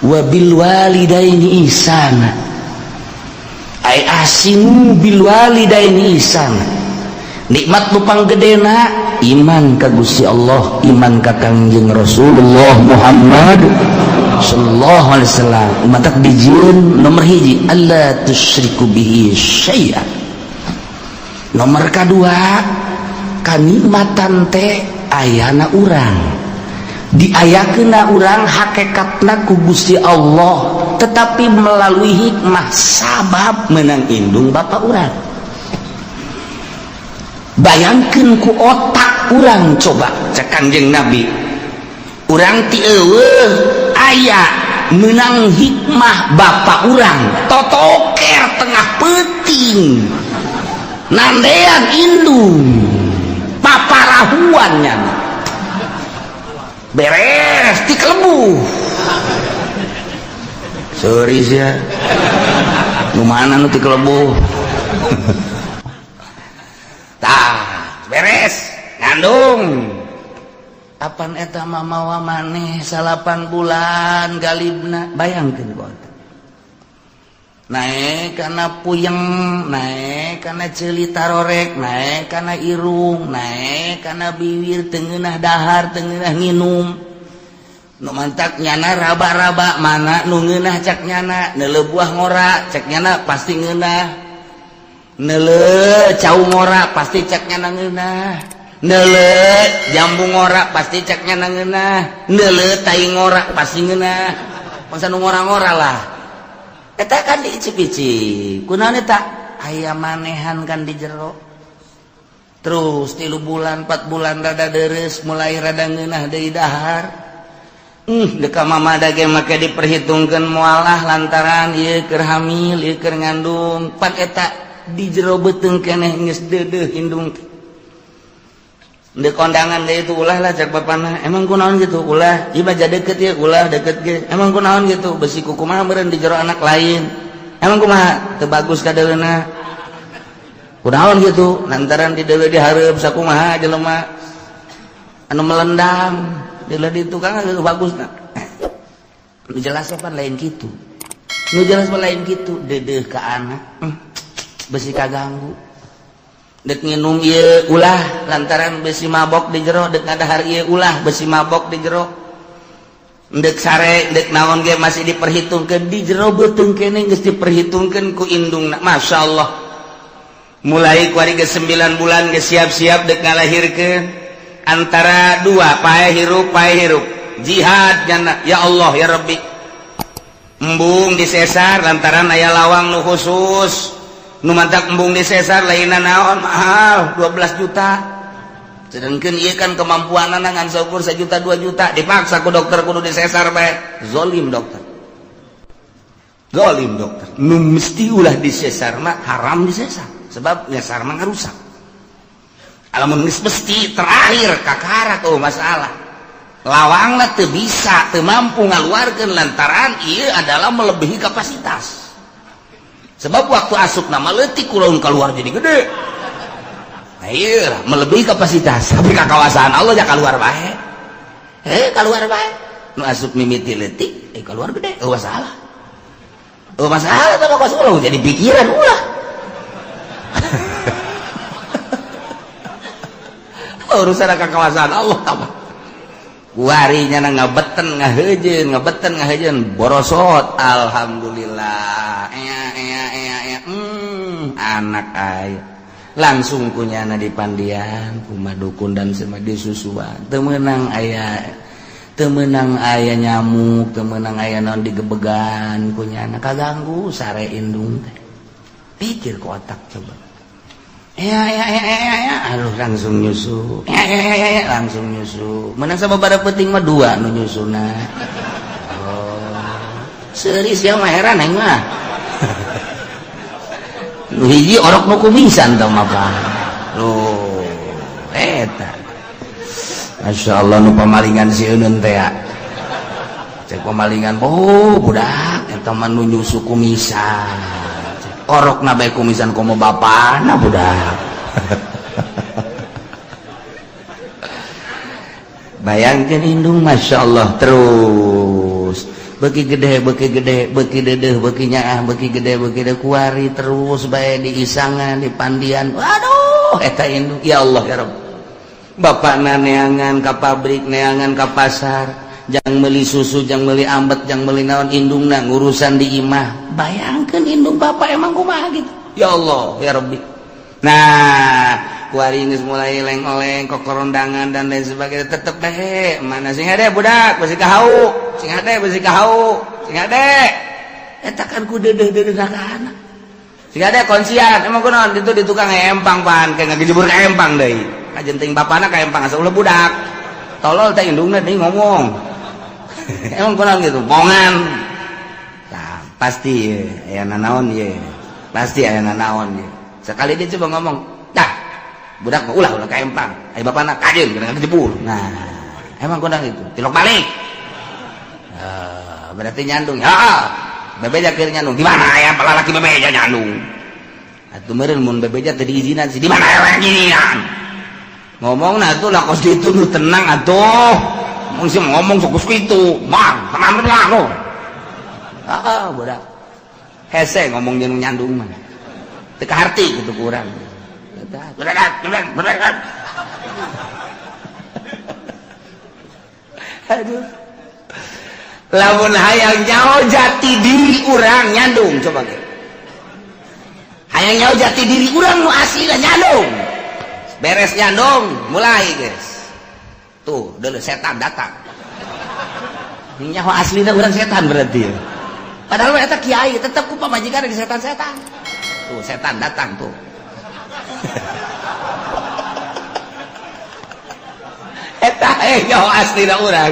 wa bil walidaini ihsana ai asinu bil walidaini ihsana. Nikmat nu panggedena iman ka Gusti Allah, iman ka Kangjeng Rasulullah Muhammad sallallahu alaihi wasallam. Matak dijieun nomor hiji alla tusyriku bihi syai'an. Nomor kadua kanikmatan teh ayana urang diayakeunna urang hakikatna ku Gusti Allah, tetapi melalui hikmah sabab meunang indung bapa urang. Bayangkeun ku otak urang coba cek Kanjeng Nabi, urang ti eueuh aya meunang hikmah bapa urang totoker tengah peuting nandean indung paparahuannya beres di kelebu. Sorry ya, nu mana nu ti kelebu. Tah beres ngandung kapan eta mamawa maneh 8 bulan galibna. Bayangkeun kota naik kana puyeng, naik kana ceuli tarorek, naik kana irung, naik kana bibir, teu ngeunah dahar, teu ngeunah nginum. Nu mantak nyana raba-raba mana nu ngeunah cak nyana, neuleuh buah ngora cak nyana pasti ngeunah, neuleuh cau ngora pasti cak nyana ngeunah, neuleuh jambu ngora pasti cak nyana ngeunah, neuleuh tai ngora pasti ngeunah. Masa nu ngora-ngora lah eta kan diicip-icip kunaon eta aya manehan kan di jero. Terus 3 bulan 4 bulan rada deres mulai rada ngeunah deui dahar. Deka mamada ge make diperhitungkeun moalah lantaran ieu keur hamil, ieu keur ngandung. Pan eta di jero beuteung keneh geus deudeuh indung. Dek kondangan deui itu ulah lah cek bapana. Emang kunaon gitu ulah? Ieu baja deukeut ye ulah deukeut ge. Emang kunaon gitu? Besi ku kumaha meureun di jero anak lain. Emang kumaha? Teu bagus ka deuleuna. Kunaon gitu? Lantaran di deuleu dihareup sakumaha jelema anu melendam. Deuleu di tukang geus bagusna. Nu jelas pan lain kitu. Nu jelas lain kitu, deudeuh ka anak. Besi kaganggu. Dek nginum ieu ulah lantaran besi mabok di jero, dek ngadahar ieu ulah besi mabok di jero, dek sare dek naon ge masih diperhitungkeun di jero beuteung keneh geus diperhitungkeun ku indungna. Masyaallah mulai ku ari geus 9 bulan geus siap-siap dek ngalahirkeun antara 2 pae hirup jihad jana ya Allah ya Rabbi embung disesar lantaran aya lawang nu khusus. Nu mantak embung disesar lainna naon mahal 12 juta. Sedengkeun ieu kan kemampuanna ngan saukur 1 juta 2 juta dipaksa ku dokter kudu disesar bae. Zolim dokter. Zolim dokter. Nu mesti ulah disesar mah haram disesar sebab nyesar mah ngarusak. Alamun geus mesti terakhir kakara tuh masalah. Lawangna teu bisa teu mampu ngaluarkeun lantaran ieu adalah melebihi kapasitas. Sebab waktu asup nama leutik kulaun keluar jadi gede. Nah iya melebihi kapasitas. Tapi kakawasan Allah ya keluar bae. Keluar bae. Nu asup mimiti leutik, keluar gede. Masalah. Masalah tapi kok suruh jadi pikiran ulah. Urusan kakawasan Allah apa? Warinya ngabeten ngaheujeun borosot alhamdulillah. Anak aya langsung kunyana dipandian kumaha dukun dan semadi susuan teu meunang aya nyamuk, teu meunang aya naon digebegan kunyana kaganggu sare indung teh. Pikir ku otak coba. Aduh langsung nyusu. Langsung nyusu. Meunang sababaraha peuting mah 2 nu nyusuna. Seuris ya mah heran aing mah. Nu hiji orok nu kumisan tah mah Pak. Loh, eta. Masyaallah nu pamalingan si Eunun teh ya. Cek pamalingan, oh budak eta mah nu nyusu kumisan. Orok na bae kumisan komo bapana budak. Bayangkeun indung masyaallah terus beki gede beki dedeh beki nyaah beki gede kuari terus bae di isangan di pandian. Waduh eta indung ya Allah ya Rabb. Bapakna neangan ka pabrik neangan ka pasar jang meuli susu jang meuli ambet jang meuli naon indungna ngurusan di imah. Bayangkeun indung bapak emang kumaha gitu. Ya Allah ya Rabbi. Nah kuari geus mulai leng-oleng kokorondangan dan lain sebagainya tetep bae mana sing hade budak besi kahau sing hade eta kan ku deudeuh-deudeuhna ka anak sing hade konsian emang kunaon ditu di tukang empang pan kayak ngajebur ka empang deui kajenting bapana ka empang asa ulah budak tolol teh indungna deui ngomong emang kunaon gitu mongan nah pasti aya nanaon ye pasti aya nanaon ye sekali dia coba ngomong dah budak ulah ka empang ai bapana kajeun kana jebur nah emang kondang itu tilok balik berarti nyandung ya bebeja keur nyandung di mana aya lalaki bebeja nyandung atuh meureun mun bebeja teu diizinan sih di mana aya ginian ngomongna atuh lakos ditu nu tenang atuh mun sih ngomong sok kitu mang tenan lah lo budak hese ngomong jeung nyandung mah teu kaharti kitu kurang berat. Aduh. Lamun hayang nyaho jati diri urang nyandung coba ge. Hayang nyaho jati diri urang nu aslina nyandung. Beres nyandung, mulai guys. Tuh, deuleu setan datang. Nyaho aslina urang setan berarti. Padahal eta kiai tetep ku pamajikan di setan-setan. Tuh, setan datang tuh. Eta nyaho aslina urang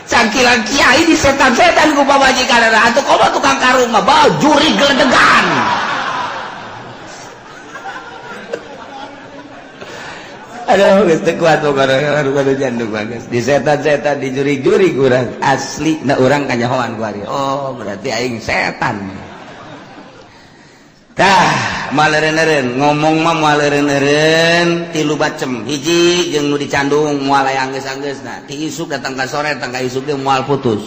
cangkilan kiai di setan-setan ku pamajikanana atuh komo tukang karung mah bae juri geledegan aduh geus teu kuat pokona karo jandung bagus di setan-setan di juri-juri urang asli na urang kanyahoan ku ari oh berarti aing setan tah maleureun ngomong mah maleureun tilu bacem hiji jeung nu dicandung moal aya anggeus-anggeusna ti isuk datang ka sore datang ka isuk ge moal putus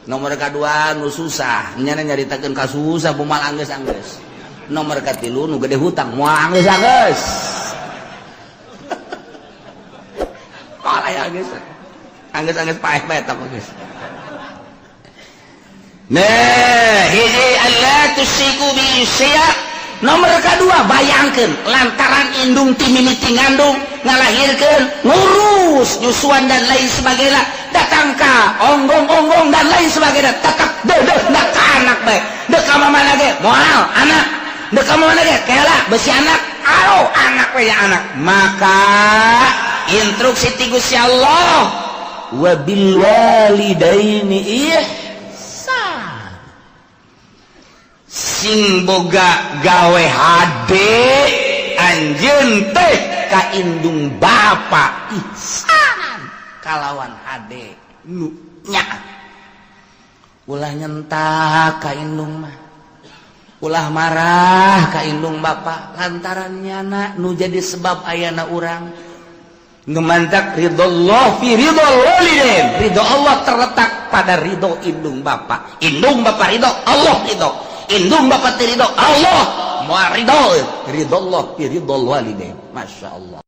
nomor kadua nu susah nya nyaritakeun ka susah moal anggeus-anggeus nomor katilu nu gede hutang moal anggeus-anggeus moal aya anggeus paeh bae eta geus nah hiji Allah tusiku bi syia nomor kedua bayangkeun lantaran indung ti mimiti ngandung ngalahirkeun ngurus nyusuan dan lain sebagainya datang ka onggong-onggong dan lain sebagainya tetap deudeuh ka anak bae deuk ka mamana ge moal anak deuk ka mamana ge keula besi anak aro anak we ya anak maka instruksi ti Gusti Allah wa bil walidaini sing boga gawe hade anjeun teh ka indung bapa ihsan kalawan hade nu nyaat ulah nyentak ka indung mah ulah marah ka indung bapa lantaran nyana nu jadi sebab ayana urang ngemantak ridallah fi ridal walidain ridho Allah terletak pada ridho indung bapa ridho Allah ridho indung bapak ridho Allah moal ridho Allah fi ridhol walidain masyaallah